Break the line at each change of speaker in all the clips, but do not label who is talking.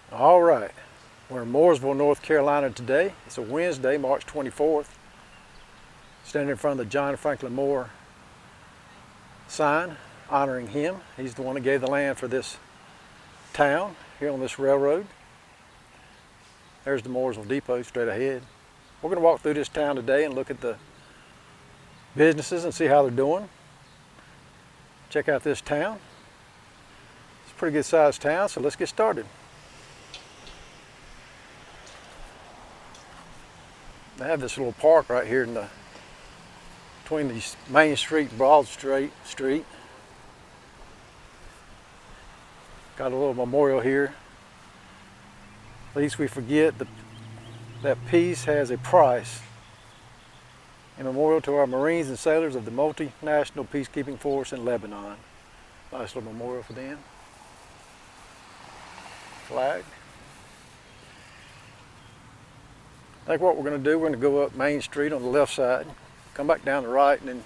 All right, we're in Mooresville, North Carolina today. It's a Wednesday, March 24th. Standing in front of the John Franklin Moore sign, honoring him. He's the one that gave the land for this town here on this railroad. There's the Mooresville Depot straight ahead. We're going to walk through this town today and look at the businesses and see how they're doing. Check out this town. It's a pretty good sized town, so let's get started. They have this little park right here between these Main Street and Broad Street. Got a little memorial here. Lest we forget that peace has a price. A memorial to our Marines and sailors of the multinational peacekeeping force in Lebanon. Nice little memorial for them. Flag. I think what we're going to do, we're going to go up Main Street on the left side, come back down the right, and then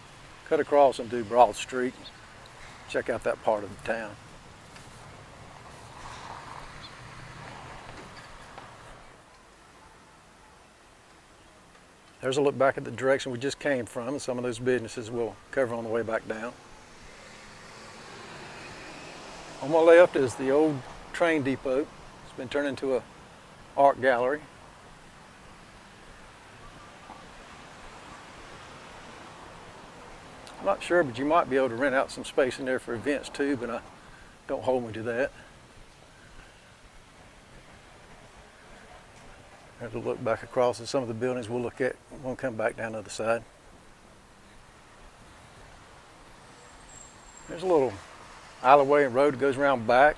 cut across and do Broad Street. Check out that part of the town. There's a look back at the direction we just came from, and some of those businesses we'll cover on the way back down. On my left is the old train depot. It's been turned into an art gallery. I'm not sure, but you might be able to rent out some space in there for events too, but don't hold me to that. There's a look back across at some of the buildings we'll look at. We'll come back down the other side. There's a little alleyway and road that goes around back.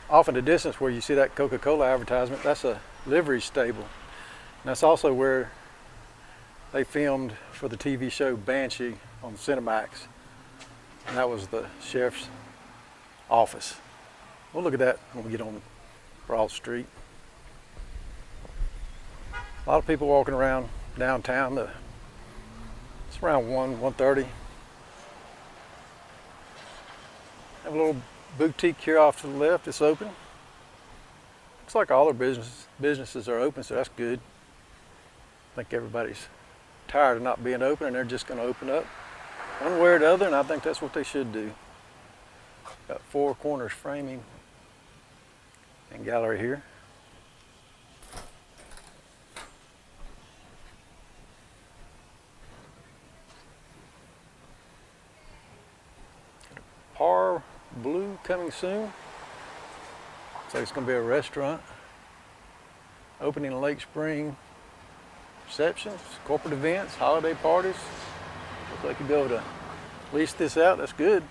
Off in the distance where you see that Coca-Cola advertisement, that's a livery stable. And that's also where they filmed for the TV show Banshee on Cinemax. And that was the sheriff's office. We'll look at that when we get on Broad Street. A lot of people walking around downtown. It's around 1:30. Have a little boutique here off to the left. It's open. Looks like all their businesses are open, so that's good. I think everybody's tired of not being open, and they're just going to open up one way or the other, and I think that's what they should do. Got four corners framing and gallery here. Par Blue coming soon. So it's going to be a restaurant. Opening in Lake Spring. Receptions, corporate events, holiday parties. Looks like you'll be able to lease this out. That's good.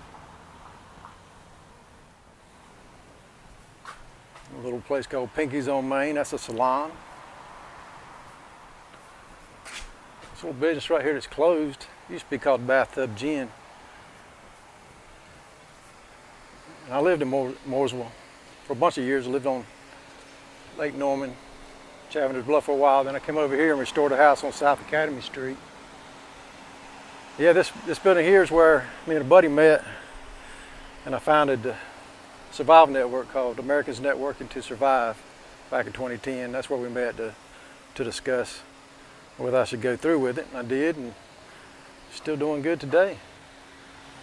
A little place called Pinky's on Main. That's a salon. This little business right here that's closed. Used to be called Bathtub Gin. I lived in Mooresville for a bunch of years. I lived on Lake Norman, Chavenders Bluff for a while. Then I came over here and restored a house on South Academy Street. Yeah, this building here is where me and a buddy met, and I founded the survival network called Americans Networking to Survive back in 2010. That's where we met to discuss whether I should go through with it, and I did, and still doing good today.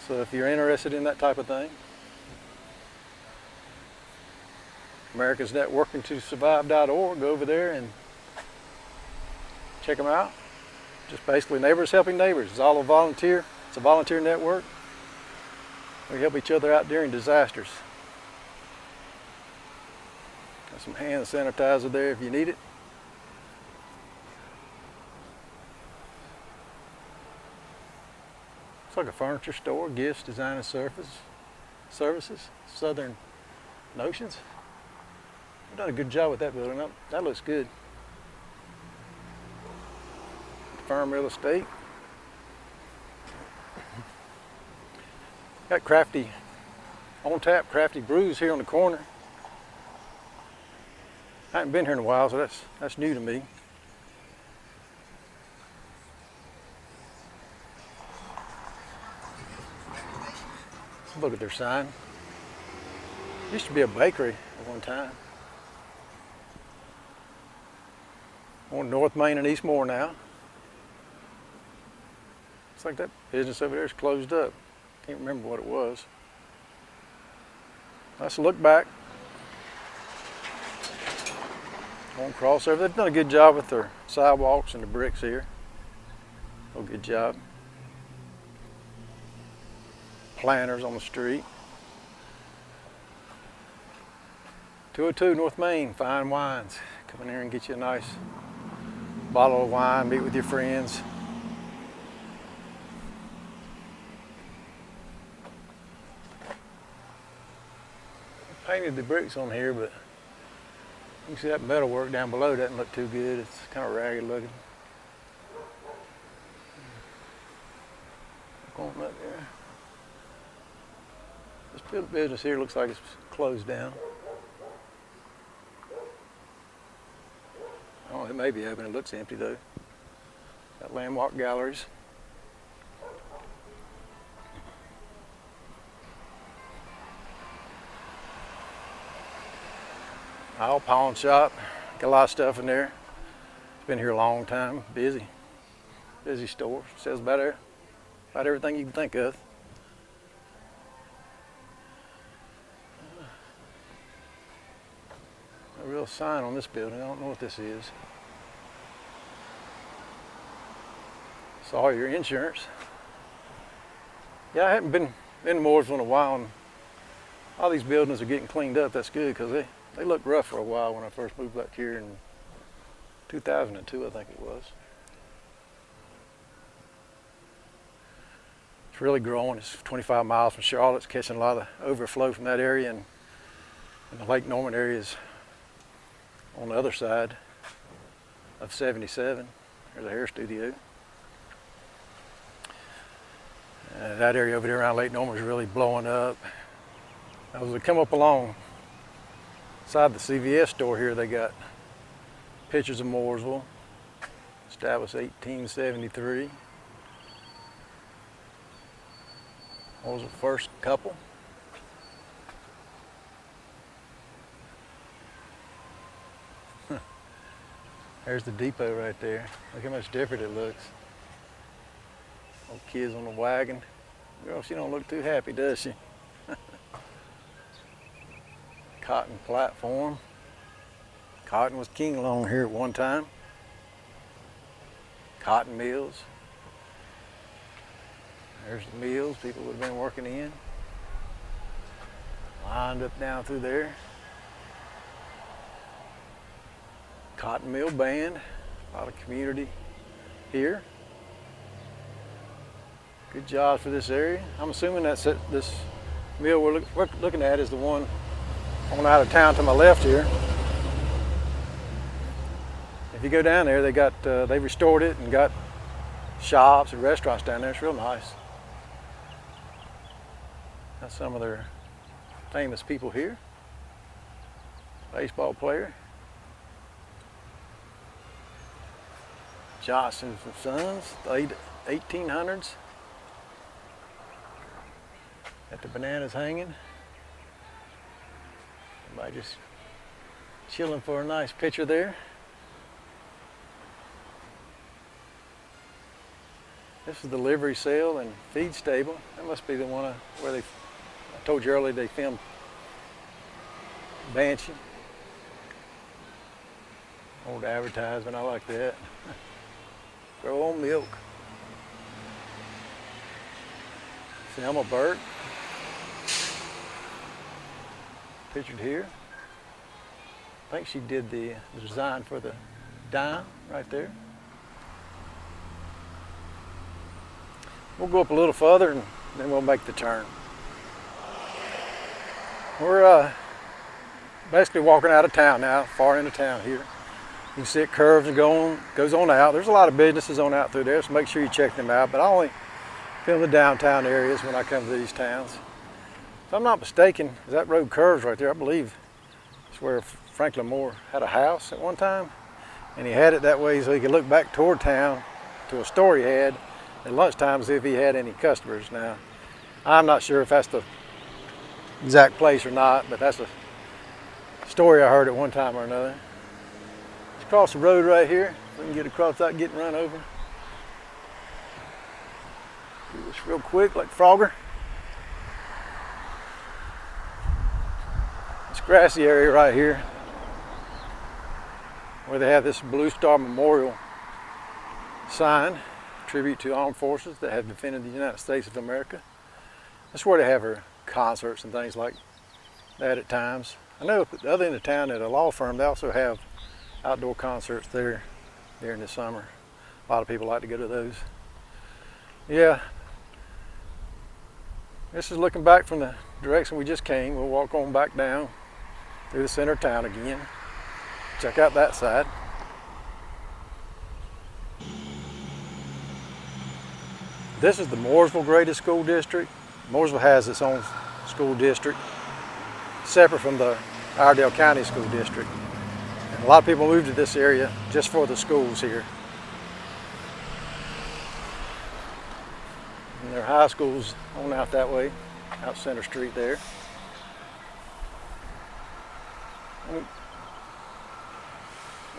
So if you're interested in that type of thing, Americans Networking to Survive.org, go over there and check them out. Just basically neighbors helping neighbors. It's all a volunteer. It's a volunteer network. We help each other out during disasters. Got some hand sanitizer there if you need it. It's like a furniture store, gifts, design and services, Southern Notions. We've done a good job with that building. That looks good. Firm Real Estate. Got Crafty, on tap Crafty Brews here on the corner. I haven't been here in a while, so that's new to me. Look at their sign. Used to be a bakery at one time. On North Main and East Moore now. Looks like that business over there is closed up. Can't remember what it was. Let's look back. On crossover. They've done a good job with their sidewalks and the bricks here. Oh, good job. Planters on the street. 202 North Main, Fine Wines. Come in here and get you a nice bottle of wine, meet with your friends. I painted the bricks on here, but you can see that metal work down below doesn't look too good. It's kind of ragged looking. Going up there. This business here looks like it's closed down. Oh, it may be open. It looks empty though. Got landmark galleries. Our pawn shop. Got a lot of stuff in there. It's been here a long time. Busy. Busy store. Sells about everything you can think of. A real sign on this building. I don't know what this is. Saw your insurance. Yeah, I haven't been in Mooresville in a while, and all these buildings are getting cleaned up. That's good because they looked rough for a while when I first moved back here in 2002, I think it was. It's really growing. It's 25 miles from Charlotte. It's catching a lot of overflow from that area, and the Lake Norman area is on the other side of 77. There's a hair studio. That area over there around Lake Norman is really blowing up. As we come up along inside the CVS store here, they got pictures of Mooresville, established 1873. Mooresville first couple. There's the depot right there. Look how much different it looks. Old kids on the wagon. Girl, she don't look too happy, does she? Cotton platform. Cotton was king along here at one time. Cotton mills. There's the mills people would have been working in. Lined up down through there. Cotton mill band. A lot of community here. Good job for this area. I'm assuming that's this mill we're looking at is the one on out of town to my left here. If you go down there, they restored it and got shops and restaurants down there. It's real nice. That's some of their famous people here. Baseball player. Johnson and Sons, the 1800s. Got the bananas hanging. Everybody just chilling for a nice picture there. This is the livery sale and feed stable. That must be the one where I told you earlier they filmed Banshee. Old advertisement, I like that. Grow on milk. Selma Burke. Pictured here. I think she did the design for the dime right there. We'll go up a little further and then we'll make the turn. We're basically walking out of town now, far into town here. You can see it curves and goes on out. There's a lot of businesses on out through there, so make sure you check them out. But I only film the downtown areas when I come to these towns. If I'm not mistaken, that road curves right there. I believe it's where Franklin Moore had a house at one time, and he had it that way so he could look back toward town to a store he had at lunchtime as if he had any customers. Now, I'm not sure if that's the exact place or not, but that's a story I heard at one time or another. across the road right here. So we can get across without getting run over. Do this real quick, like Frogger. This grassy area right here, where they have this Blue Star Memorial sign, tribute to armed forces that have defended the United States of America. That's where they have their concerts and things like that at times. I know at the other end of town at a law firm, they also have outdoor concerts there during the summer. A lot of people like to go to those. Yeah, this is looking back from the direction we just came. We'll walk on back down through the center of town again. Check out that side. This is the Mooresville Graded School District. Mooresville has its own school district, separate from the Iredell County School District. And a lot of people move to this area just for the schools here. And their high schools on out that way, out Center Street there.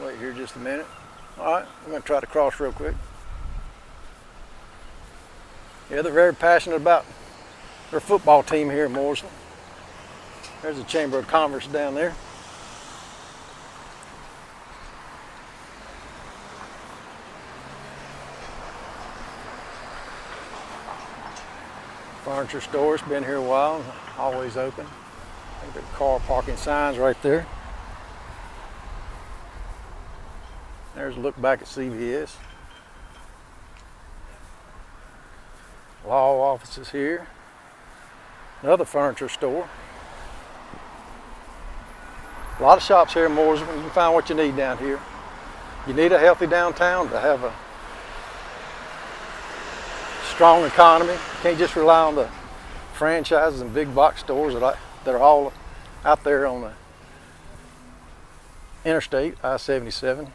Wait here just a minute. All right, I'm going to try to cross real quick. Yeah, they're very passionate about their football team here in Mooresville. There's the Chamber of Commerce down there. Furniture store's been here a while, always open. I think there are car parking signs right there. There's a look back at CVS. Law offices here. Another furniture store. A lot of shops here in Mooresville. You can find what you need down here. You need a healthy downtown to have a strong economy. You can't just rely on the franchises and big box stores that are all out there on the interstate, I-77,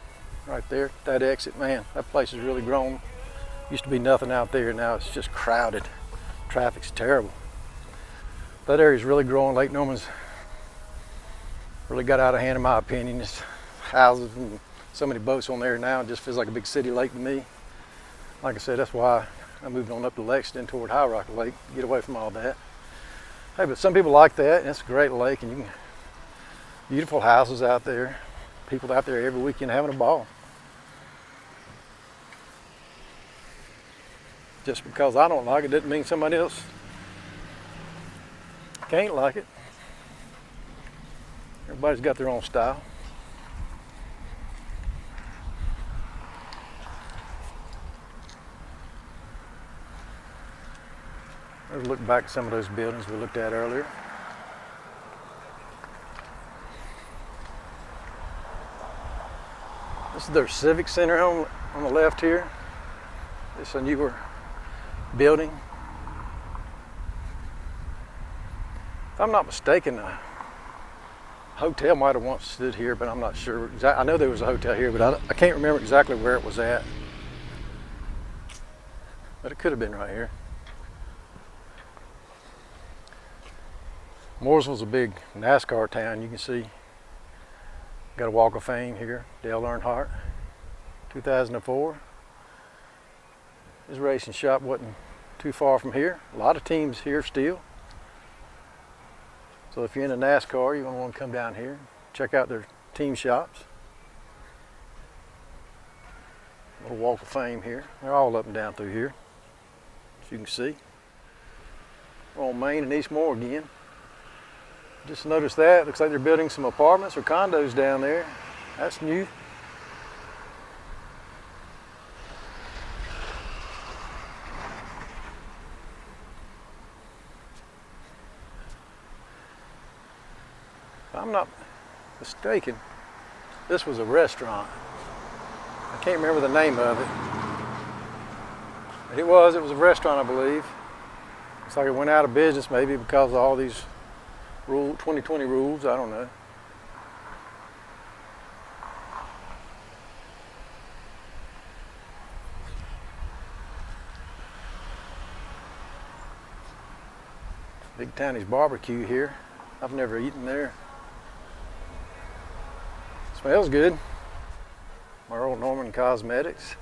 right there. That exit, man, that place has really grown. Used to be nothing out there, now it's just crowded. Traffic's terrible. That area's really growing. Lake Norman's really got out of hand in my opinion. It's houses and so many boats on there now, it just feels like a big city lake to me. Like I said, that's why I moved on up to Lexington toward High Rock Lake, get away from all that. Hey, but some people like that, and it's a great lake, and you can, beautiful houses out there, people out there every weekend having a ball. Just because I don't like it doesn't mean somebody else can't like it. Everybody's got their own style. Let's look back at some of those buildings we looked at earlier. This is their Civic Center on the left here. It's a newer building. If I'm not mistaken, a hotel might have once stood here, but I'm not sure. I know there was a hotel here, but I can't remember exactly where it was at. But it could have been right here. Mooresville's a big NASCAR town. You can see, got a Walk of Fame here, Dale Earnhardt, 2004. His racing shop wasn't too far from here. A lot of teams here still. So if you're into NASCAR, you're going to want to come down here, check out their team shops. Little Walk of Fame here. They're all up and down through here, as you can see. We're on Main and East Moore again. Just noticed that. Looks like they're building some apartments or condos down there. That's new. If I'm not mistaken, this was a restaurant. I can't remember the name of it. But it was a restaurant, I believe. Looks like it went out of business maybe because of all these 2020 rules, I don't know. Big Tiny's Barbecue here. I've never eaten there. Smells good. Earl Norman Cosmetics.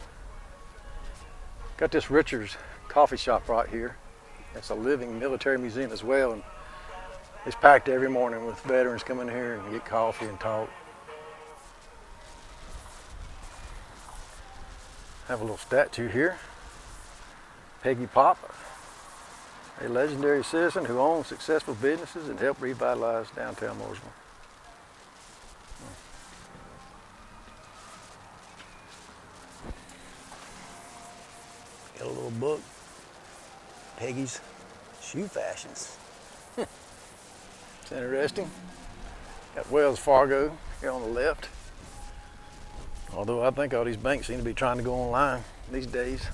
Got this Richards coffee shop right here. It's a living military museum as well, and it's packed every morning with veterans coming here and get coffee and talk. Have a little statue here. Peggy Pop, a legendary citizen who owned successful businesses and helped revitalize downtown Mooresville. Got a little book, Peggy's Shoe Fashions. It's interesting. Got Wells Fargo here on the left. Although I think all these banks seem to be trying to go online these days.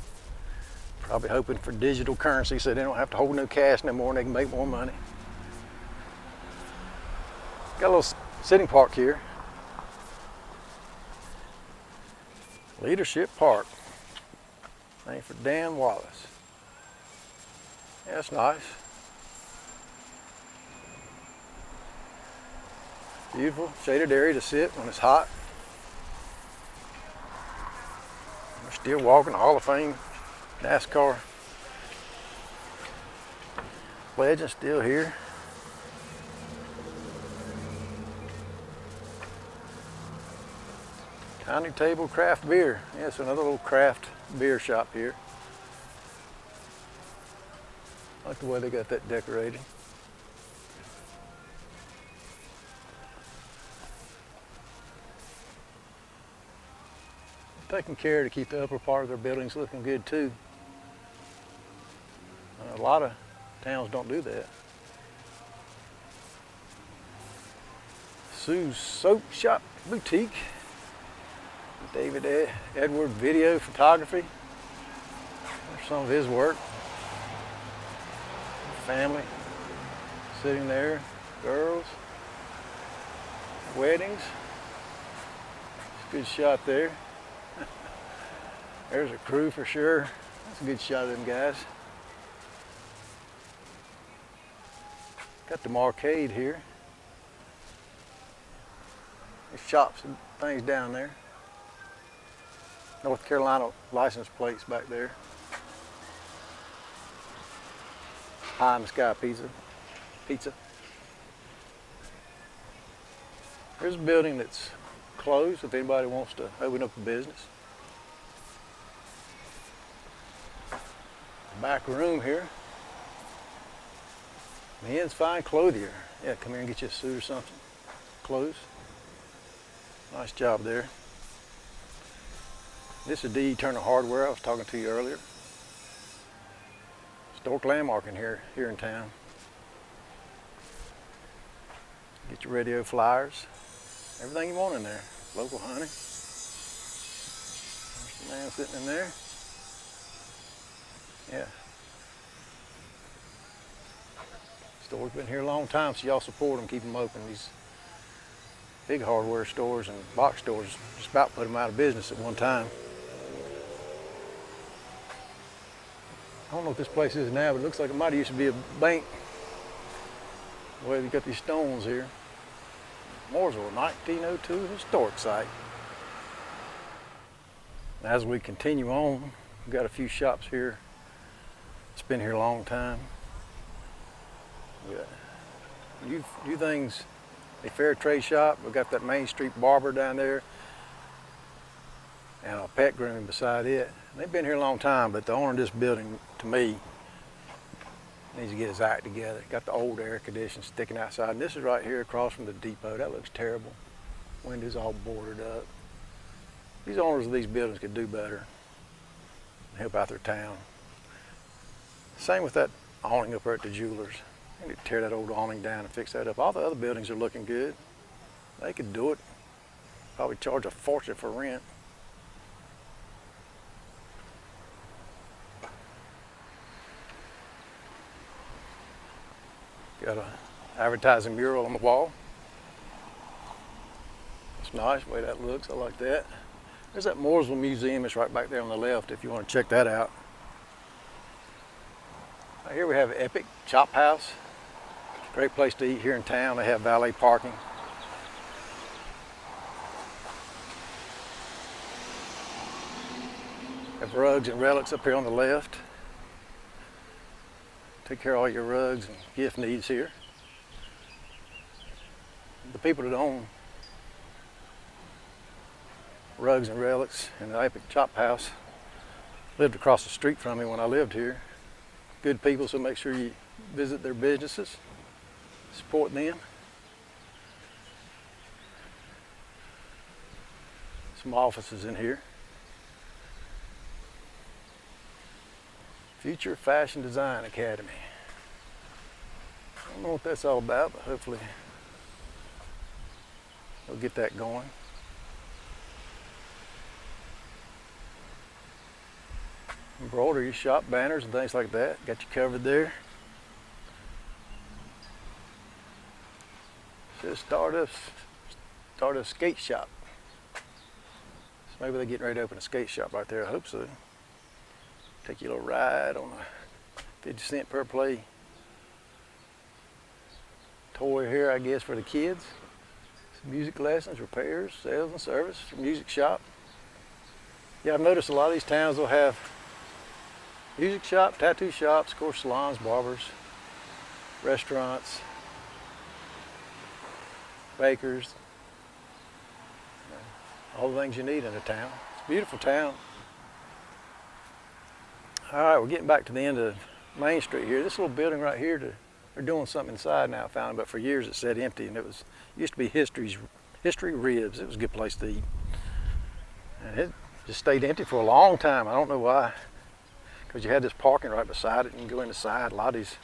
Probably hoping for digital currency so they don't have to hold no cash no more and they can make more money. Got a little sitting park here. Leadership Park. Named for Dan Wallace. Yeah, that's nice. Beautiful shaded area to sit when it's hot. We're still walking the Hall of Fame Nascar legend still here. Tiny Table Craft Beer. Yeah, it's another little craft beer shop here. I like the way they got that decorated. Taking care to keep the upper part of their buildings looking good too. A lot of towns don't do that. Sue's Soap Shop Boutique. David Edward Video Photography. There's some of his work. Family sitting there. Girls. Weddings. It's a good shot there. There's a crew for sure. That's a good shot of them guys. Got the Marcade here. There's shops and things down there. North Carolina license plates back there. Pie in the Sky Pizza. There's a building that's closed if anybody wants to open up a business. Back room here. Men's Fine Clothier. Yeah, come here and get you a suit or something. Clothes. Nice job there. This is D. Turner Hardware I was talking to you earlier. Historic landmark in here in town. Get your radio flyers. Everything you want in there. Local honey. There's the man sitting in there. Yeah. Store's been here a long time, so y'all support them, keep them open. These big hardware stores and box stores just about put them out of business at one time. I don't know what this place is now, but it looks like it might have used to be a bank. Well, you got these stones here. Mooresville, 1902 historic site. As we continue on, we've got a few shops here. It's been here a long time. We got new things, a fair trade shop. We've got that Main Street barber down there and a pet grooming beside it. They've been here a long time, but the owner of this building, to me, needs to get his act together. Got the old air conditioning sticking outside. And this is right here across from the depot. That looks terrible. Windows all boarded up. These owners of these buildings could do better. Help out their town. Same with that awning up there at the Jewelers. They need to tear that old awning down and fix that up. All the other buildings are looking good. They could do it. Probably charge a fortune for rent. Got an advertising mural on the wall. It's nice the way that looks. I like that. There's that Mooresville Museum. It's right back there on the left if you want to check that out. Right here we have Epic Chop House. Great place to eat here in town. They have valet parking. Have rugs and relics up here on the left. Take care of all your rugs and gift needs here. The people that own rugs and relics in the Epic Chop House lived across the street from me when I lived here. Good people, so make sure you visit their businesses, support them. Some offices in here. Future Fashion Design Academy. I don't know what that's all about, but hopefully we'll get that going. Embroidery shop, banners and things like that. Got you covered there. Says Stardust Skate Shop. So maybe they're getting ready to open a skate shop right there. I hope so. Take you a little ride on a 50 cent per play toy here, I guess, for the kids. Some music lessons, repairs, sales and service, music shop. Yeah, I've noticed a lot of these towns will have music shop, tattoo shops, of course, salons, barbers, restaurants, bakers, all the things you need in a town. It's a beautiful town. All right, we're getting back to the end of Main Street here. This little building right here, they're doing something inside now, I found, but for years it sat empty, and it used to be History Ribs. It was a good place to eat. And it just stayed empty for a long time. I don't know why. Because you had this parking right beside it, and you can go inside. A lot of these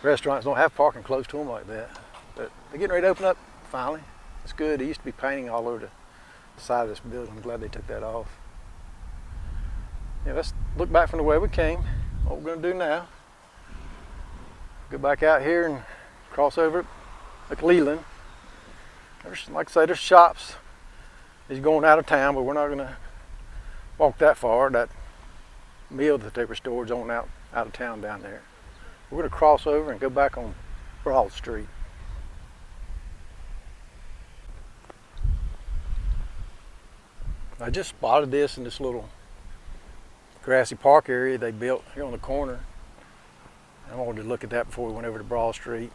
restaurants don't have parking close to them like that. But they're getting ready to open up finally. It's good. They used to be painting all over the side of this building. I'm glad they took that off. Yeah, let's look back from the way we came. What we're going to do now, go back out here and cross over at Leland. There's, like I say, there's shops as you're going out of town, but we're not going to walk that far. That mill that they restored is on out of town down there. We're going to cross over and go back on Broad Street. I just spotted this in this little grassy park area they built here on the corner. I wanted to look at that before we went over to Broad Street.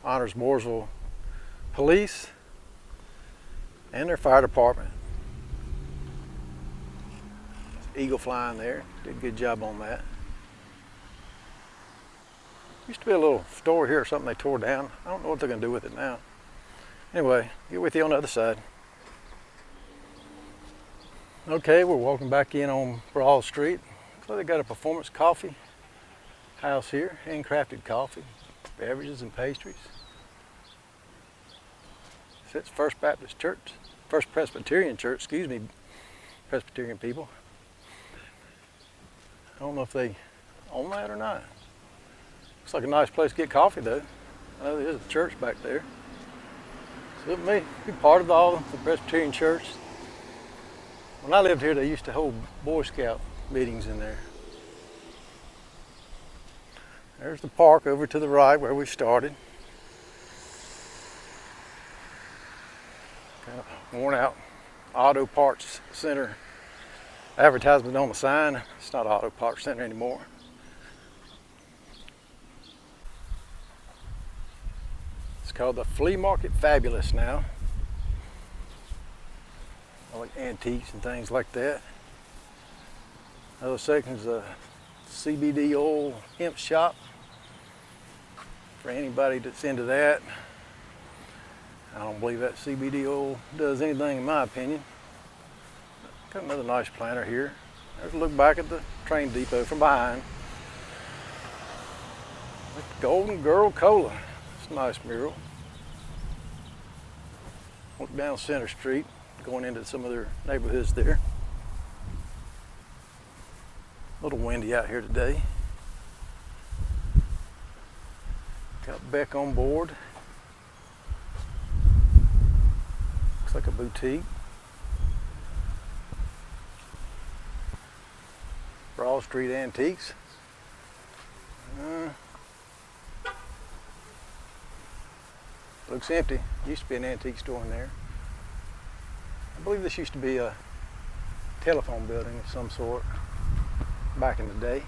Honors Mooresville Police and their fire department. Eagle flying there, did a good job on that. Used to be a little store here or something they tore down. I don't know what they're going to do with it now. Anyway, get with you on the other side. Okay, we're walking back in on Broad Street. Looks like they got a Performance Coffee house here, handcrafted coffee, beverages and pastries. It's First Baptist Church, First Presbyterian Church, excuse me, Presbyterian people. I don't know if they own that or not. Looks like a nice place to get coffee though. I know there's a church back there. So it may be part of the Presbyterian Church. When I lived here, they used to hold Boy Scout meetings in there. There's the park over to the right where we started. Kind of worn out Auto Parts Center advertisement on the sign. It's not Auto Parts Center anymore. It's called the Flea Market Fabulous now. I like antiques and things like that. Another section's a CBD oil hemp shop for anybody that's into that. I don't believe that CBD oil does anything in my opinion. Got another nice planter here. There's a look back at the train depot from behind. Golden Girl Cola. It's a nice mural. Look down Center Street, going into some of their neighborhoods there. A little windy out here today. Got Beck on board. Looks like a boutique. Broad Street Antiques. Looks empty. Used to be an antique store in there. I believe this used to be a telephone building of some sort back in the day.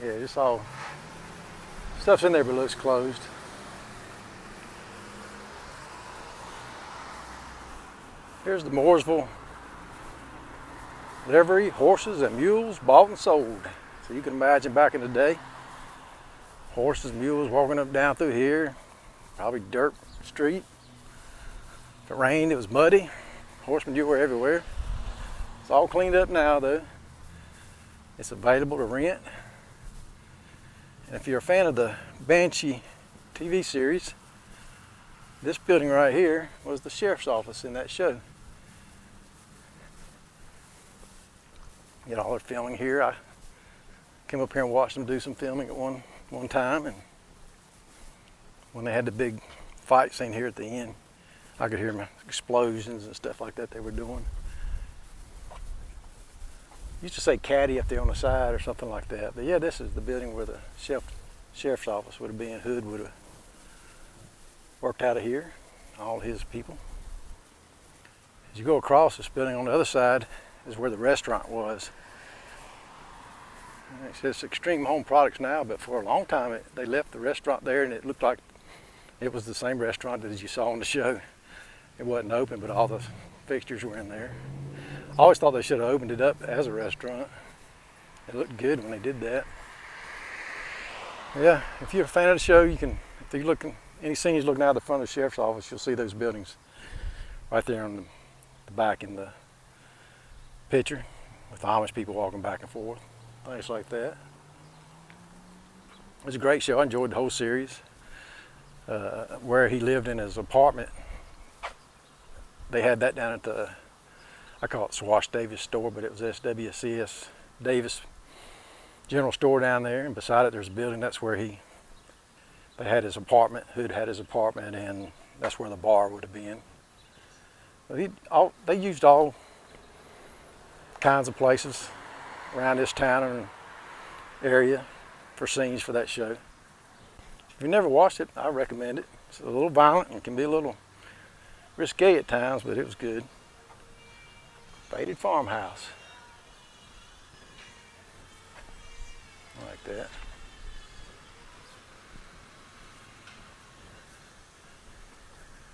Yeah, just all stuff's in there but looks closed. Here's the Mooresville livery, horses and mules bought and sold. So you can imagine back in the day, horses, mules walking up down through here, probably dirt street. If it rained, it was muddy. Horse manure everywhere. It's all cleaned up now though. It's available to rent. And if you're a fan of the Banshee TV series, this building right here was the sheriff's office in that show. You know, all their filming here. I came up here and watched them do some filming at one time, and when they had the big fight scene here at the end, I could hear them explosions and stuff like that they were doing. Used to say caddy up there on the side or something like that. But yeah, this is the building where the sheriff's office would have been. Hood would have worked out of here, all his people. As you go across this building on the other side is where the restaurant was. And it says Extreme Home Products now, but for a long time they left the restaurant there and it looked like it was the same restaurant that you saw on the show. It wasn't open, but all the fixtures were in there. I always thought they should have opened it up as a restaurant. It looked good when they did that. Yeah, if you're a fan of the show, you can, if you're looking, any scenes looking out the front of the sheriff's office, you'll see those buildings right there on the back in the picture with the Amish people walking back and forth, things like that. It was a great show. I enjoyed the whole series. Where he lived in his apartment, they had that down at the, I call it Swash Davis store, but it was SWCS Davis General Store down there, and beside it there's a building. That's where they had his apartment. Hood had his apartment, and that's where the bar would have been. But they used all kinds of places around this town and area for scenes for that show. If you've never watched it, I recommend it. It's a little violent and can be a little risque at times, but it was good. Faded farmhouse. I like that.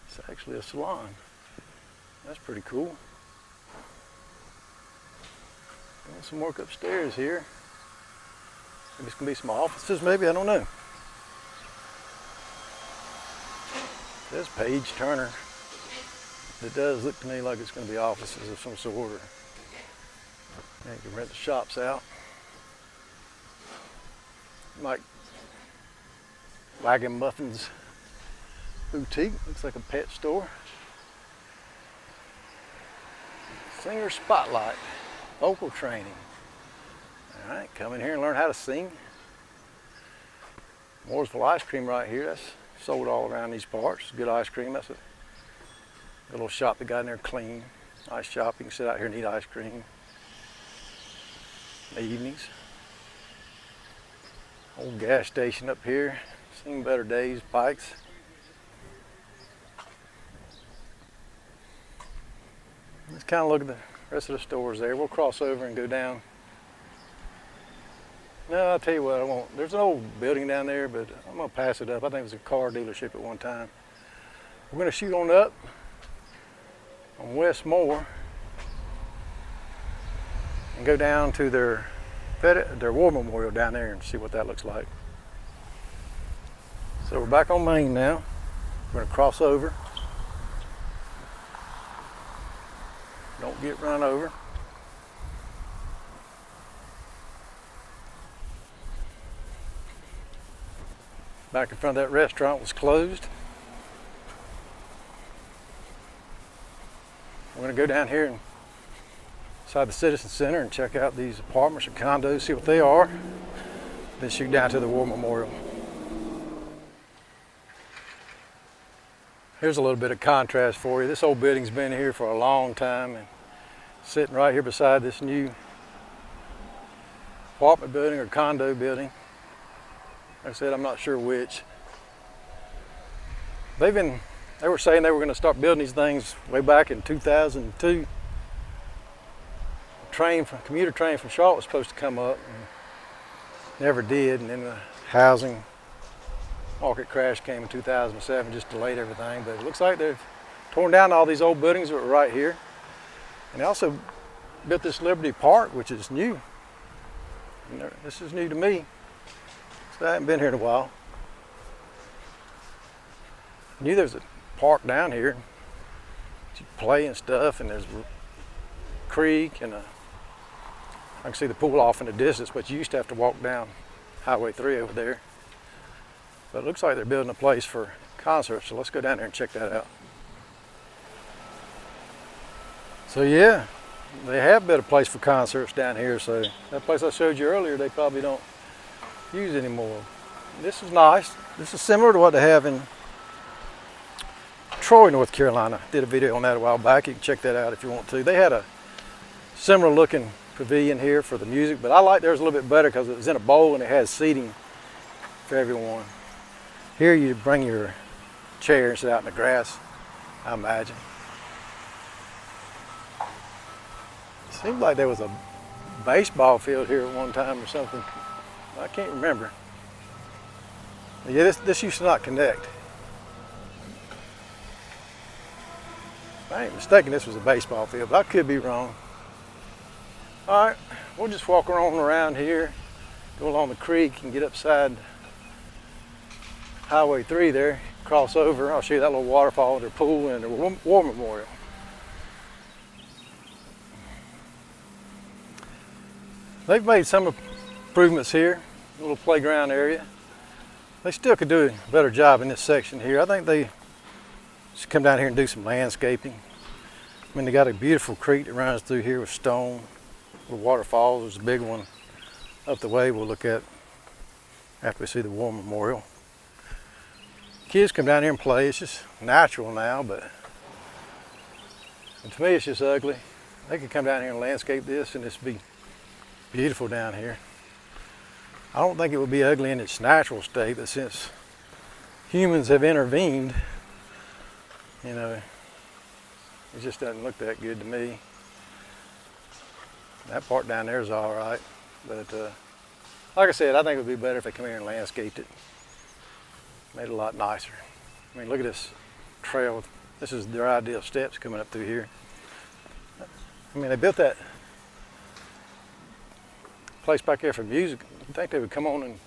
It's actually a salon. That's pretty cool. Doing some work upstairs here. Maybe it's gonna be some offices, maybe, I don't know. There's Page Turner. It does look to me like it's going to be offices of some sort. Or you can rent the shops out. Like Wagon Muffins Boutique. Looks like a pet store. Singer Spotlight. Vocal training. All right, come in here and learn how to sing. Mooresville ice cream right here. That's sold all around these parts. Good ice cream. That's a little shop they got in there, clean. Nice shop. You can sit out here and eat ice cream in the evenings. Old gas station up here. Seen better days, Pikes. Let's kind of look at the rest of the stores there. We'll cross over and go down. No, I'll tell you what, I won't. There's an old building down there, but I'm going to pass it up. I think it was a car dealership at one time. We're going to shoot on up on West Moore and go down to their war memorial down there and see what that looks like. So we're back on Main now. We're going to cross over. Don't get run over. Back in front of that restaurant was closed. We're going to go down here inside the Citizen Center and check out these apartments or condos, see what they are. Then shoot down to the War Memorial. Here's a little bit of contrast for you. This old building's been here for a long time and sitting right here beside this new apartment building or condo building. Like I said, I'm not sure which. They've been They were saying they were going to start building these things way back in 2002. Commuter train from Charlotte was supposed to come up, and never did. And then the housing market crash came in 2007, just delayed everything. But it looks like they've torn down all these old buildings that were right here. And they also built this Liberty Park, which is new. This is new to me, so I haven't been here in a while. I knew there's a park down here. You play and stuff, and there's a creek, and I can see the pool off in the distance, but you used to have to walk down Highway 3 over there. But it looks like they're building a place for concerts, so let's go down there and check that out. So yeah, they have built a place for concerts down here, so that place I showed you earlier, they probably don't use anymore. This is nice. This is similar to what they have in Troy, North Carolina. Did a video on that a while back. You can check that out if you want to. They had a similar looking pavilion here for the music, but I like theirs a little bit better because it was in a bowl and it has seating for everyone. Here you bring your chair and sit out in the grass, I imagine. Seems like there was a baseball field here at one time or something. I can't remember. But yeah, this used to not connect. If I ain't mistaken, this was a baseball field, but I could be wrong. All right, we'll just walk around here, go along the creek and get upside Highway 3 there, cross over. I'll show you that little waterfall, their pool, and their war memorial. They've made some improvements here, a little playground area. They still could do a better job in this section here. I think they should come down here and do some landscaping. I mean, they got a beautiful creek that runs through here with stone, with waterfalls. There's a big one up the way we'll look at after we see the war memorial. Kids come down here and play. It's just natural now, but to me it's just ugly. They could come down here and landscape this and it'd be beautiful down here. I don't think it would be ugly in its natural state, but since humans have intervened, you know, it just doesn't look that good to me. That part down there is all right, but like I said, I think it would be better if they come here and landscaped it. Made it a lot nicer. I mean, look at this trail. This is their ideal steps coming up through here. I mean, they built that place back there for music. I think they would come on and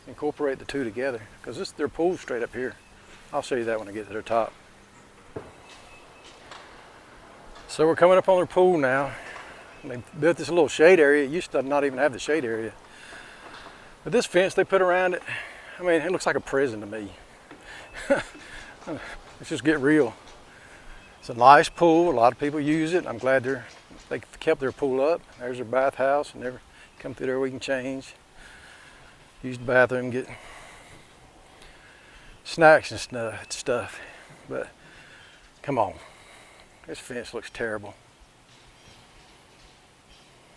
incorporate the two together, because this their pool's straight up here. I'll show you that when I get to their top. So we're coming up on their pool now. They built this little shade area. It used to not even have the shade area. But this fence they put around it, I mean, it looks like a prison to me. Let's just get real. It's a nice pool. A lot of people use it. I'm glad they kept their pool up. There's their bathhouse, and never come through there we can change. Use the bathroom, get snacks and stuff. But come on, this fence looks terrible.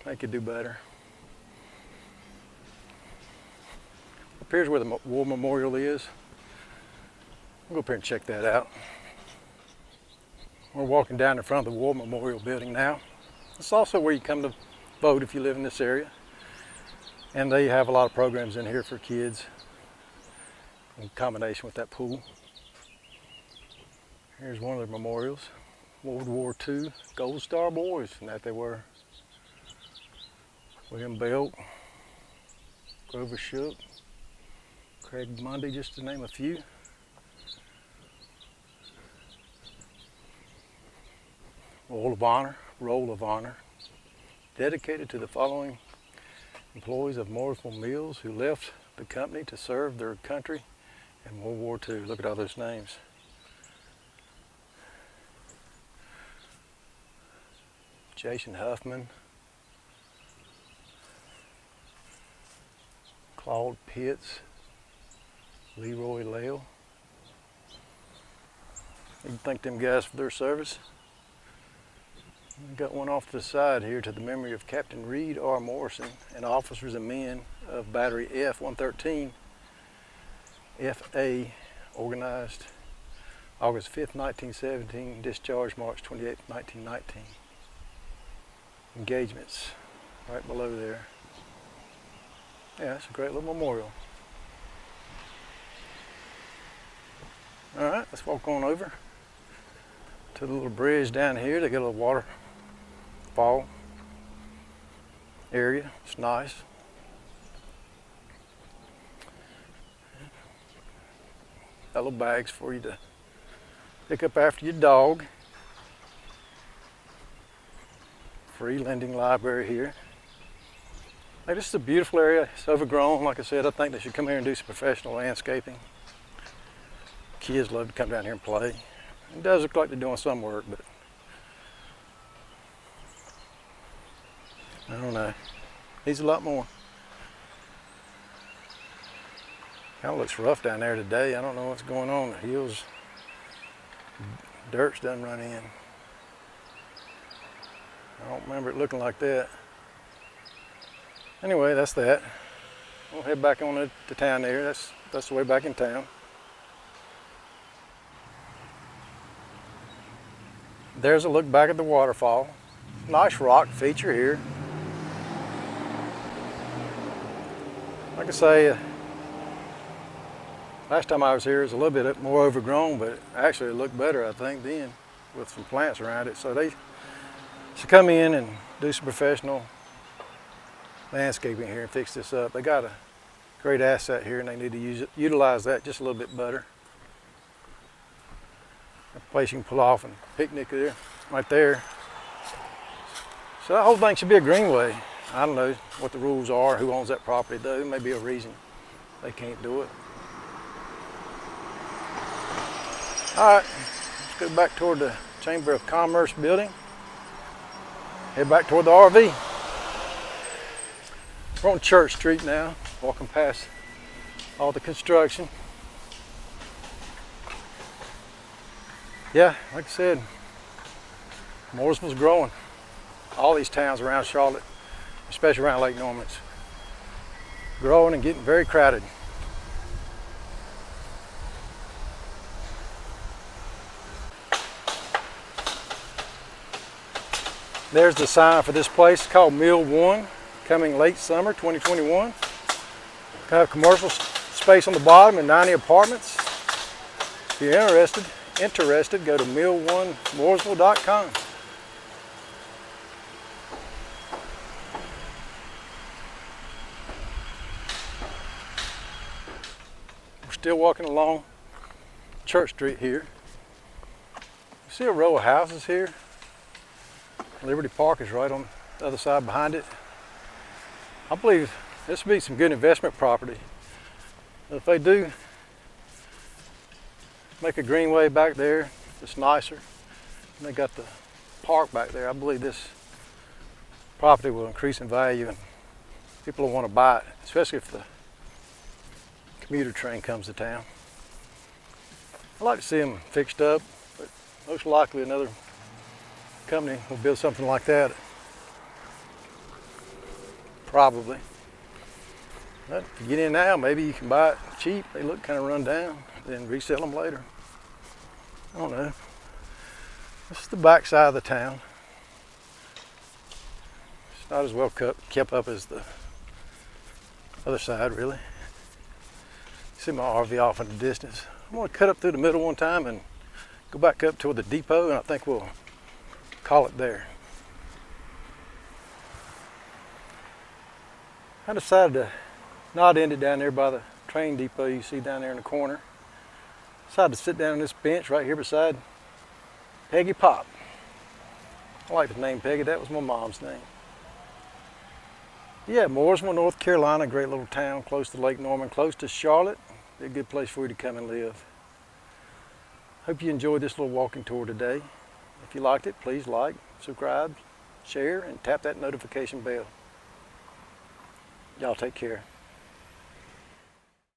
They could do better. Up here's where the war memorial is. We'll go up here and check that out. We're walking down in front of the war memorial building now. It's also where you come to vote if you live in this area. And they have a lot of programs in here for kids in combination with that pool. Here's one of their memorials. World War II Gold Star boys, and that they were. William Belk, Grover Shook, Craig Mundy, just to name a few. Roll of Honor, dedicated to the following employees of Mooresville Mills who left the company to serve their country in World War II. Look at all those names. Jason Huffman, Claude Pitts, Leroy Lale. You can thank them guys for their service. We got one off to the side here to the memory of Captain Reed R. Morrison and officers and men of Battery F-113, FA, organized August 5th, 1917, discharged March 28th, 1919. Engagements right below there. Yeah, it's a great little memorial. All right, let's walk on over to the little bridge down here. They got a little waterfall area. It's nice. Got little bags for you to pick up after your dog. Free lending library here. Hey, this is a beautiful area. It's overgrown. Like I said, I think they should come here and do some professional landscaping. Kids love to come down here and play. It does look like they're doing some work, but I don't know. Needs a lot more. Kind of looks rough down there today. I don't know what's going on. The hills, dirt's done run in. I don't remember it looking like that. Anyway, that's that. We'll head back on to town there. That's the way back in town. There's a look back at the waterfall. Nice rock feature here. Like I say, last time I was here it was a little bit more overgrown, but actually it looked better, I think, then with some plants around it. So they should come in and do some professional landscaping here and fix this up. They got a great asset here and they need to utilize that just a little bit better. A place you can pull off and picnic there, right there. So that whole thing should be a greenway. I don't know what the rules are, who owns that property though. There may be a reason they can't do it. All right, let's go back toward the Chamber of Commerce building. Head back toward the RV. We're on Church Street now, walking past all the construction. Yeah, like I said, Mooresville's growing. All these towns around Charlotte, especially around Lake Norman, it's growing and getting very crowded. There's the sign for this place. It's called Mill 1, coming late summer 2021. Kind of commercial space on the bottom and 90 apartments. If you're interested, go to mill1mooresville.com. We're still walking along Church Street here. You see a row of houses here? Liberty Park is right on the other side behind it. I believe this would be some good investment property. If they do make a greenway back there, it's nicer. And they got the park back there. I believe this property will increase in value and people will want to buy it, especially if the commuter train comes to town. I'd like to see them fixed up, but most likely another company will build something like that. Probably. But if you get in now, maybe you can buy it cheap. They look kind of run down, then resell them later. I don't know. This is the back side of the town. It's not as well kept up as the other side, really. You see my RV off in the distance. I'm going to cut up through the middle one time and go back up toward the depot, and I think we'll call it there. I decided to not end it down there by the train depot you see down there in the corner. Decided to sit down on this bench right here beside Peggy Pop. I like the name Peggy, that was my mom's name. Yeah, Mooresville, North Carolina, great little town close to Lake Norman, close to Charlotte. Be a good place for you to come and live. Hope you enjoyed this little walking tour today. If you liked it, please like, subscribe, share, and tap that notification bell. Y'all take care.